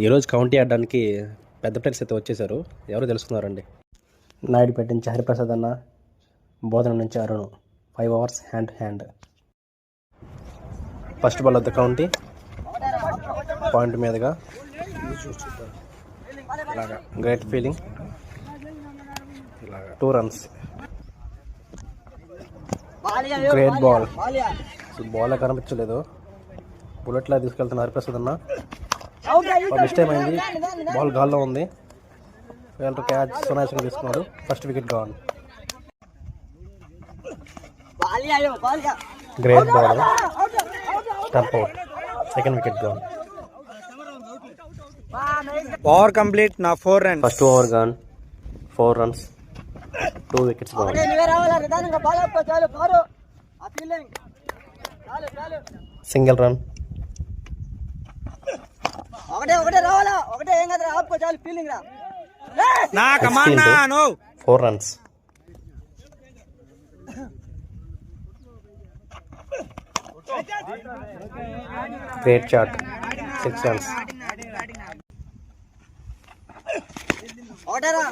ఈరోజు కౌంటీ ఆడడానికి పెద్ద ప్లేయర్స్ అయితే వచ్చేసారు. ఎవరు తెలుసుకున్నారండి. నాయుడుపేట నుంచి హరిప్రసాద్ అన్న, బోధన నుంచి Arun. 5 overs hand to hand. First ball of the county, point మీదుగా great feeling, 2 runs. Great ball. Ball కనిపించలేదు, బుల్లెట్లా తీసుకెళ్తున్న హరిప్రసాద్ అన్న. మిస్టేక్ అయింది, బాల్ గాల్లో ఉంది. క్యాచ్ సునాయాసంగా తీసుకున్నాడు. First wicket gone. Great ball, stump out. Second wicket gone. Over complete నా 4 runs. First over gone, 4 runs, 2 wickets gone. Single run. ఒకటే రావాలా, ఒకటే ఏం కదా ఆపుకో చాలు. ఫీలింగ్ రా నా కమాన్ నా no. 4 runs. Great shot, 6 runs. ఒకటే రా,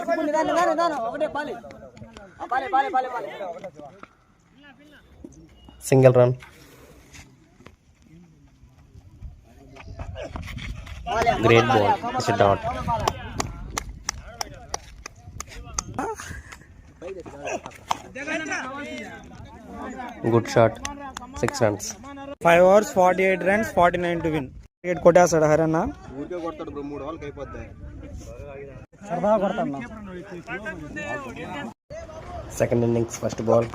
ఒకటే పాలి పాలి పాలి పాలి పాలి. Single run. Great ball, it's a dot. Good shot, 6 runs. 5 overs 48 runs, 49 to win. Wicket కొట్టేస్తాడు హరన్న. Second innings first ball.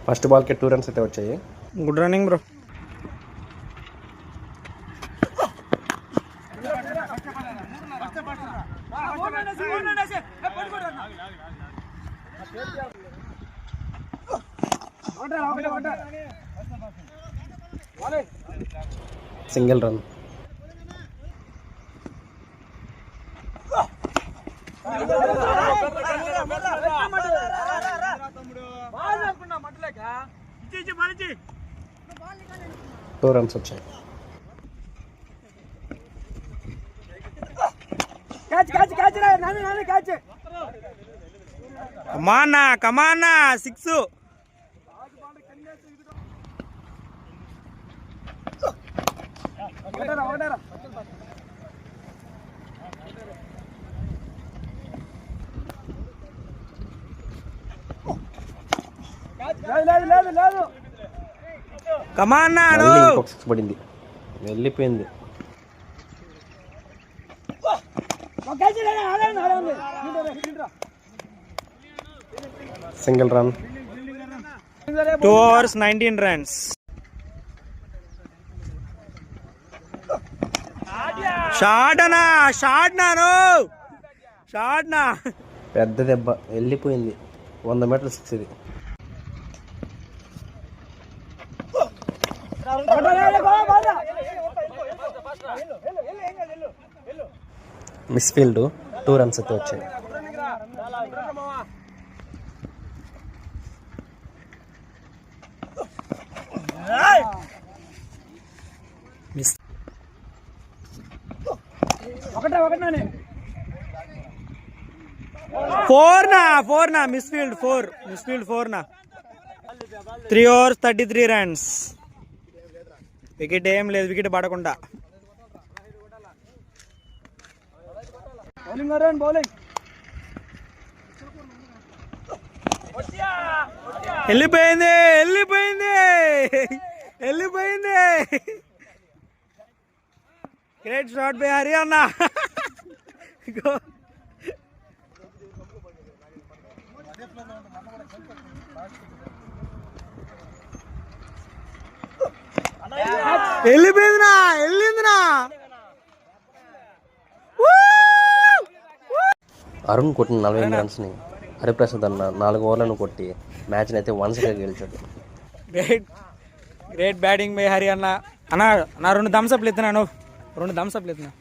First బాల్కి 2 runs అయితే వచ్చాయి. Good running bro. Single run. Two runs వచ్చాయి. కమానా 6. కమానా ఇంకొక 6 పడింది, వెళ్ళిపోయింది. Single run. 2 overs 19 runs. Shot అనా, షాట్ నాను, షాట్ నా. పెద్ద దెబ్బ, వెళ్ళిపోయింది. 100 meter 6 ఇది. మిస్ ఫీల్డ్, 2 runs అయితే వచ్చాయి. మిస్. 4 నా మిస్ ఫీల్డ్ 4 నా. 3 overs 33 runs. వికెట్ ఏం లేదు, వికెట్ పడకుండా. వెళ్ళిపోయింది, వెళ్ళిపోయింది, వెళ్ళిపోయింది. గ్రేట్ షాట్ బై హరి అన్న. వెళ్ళిపోయిందినా, వెళ్ళిందినా. అరుణ్ కొట్టిన 48 runsని హరిప్రసాద్ అన్న 4 ఓవర్లను కొట్టి మ్యాచ్ని అయితే 1-0 గెలిచాడు. గ్రేట్ బ్యాటింగ్ బై హరి అన్న. అన్న నా 2 thumbs up ఎత్తున్నా, 2 thumbs up ఎత్తున్నా.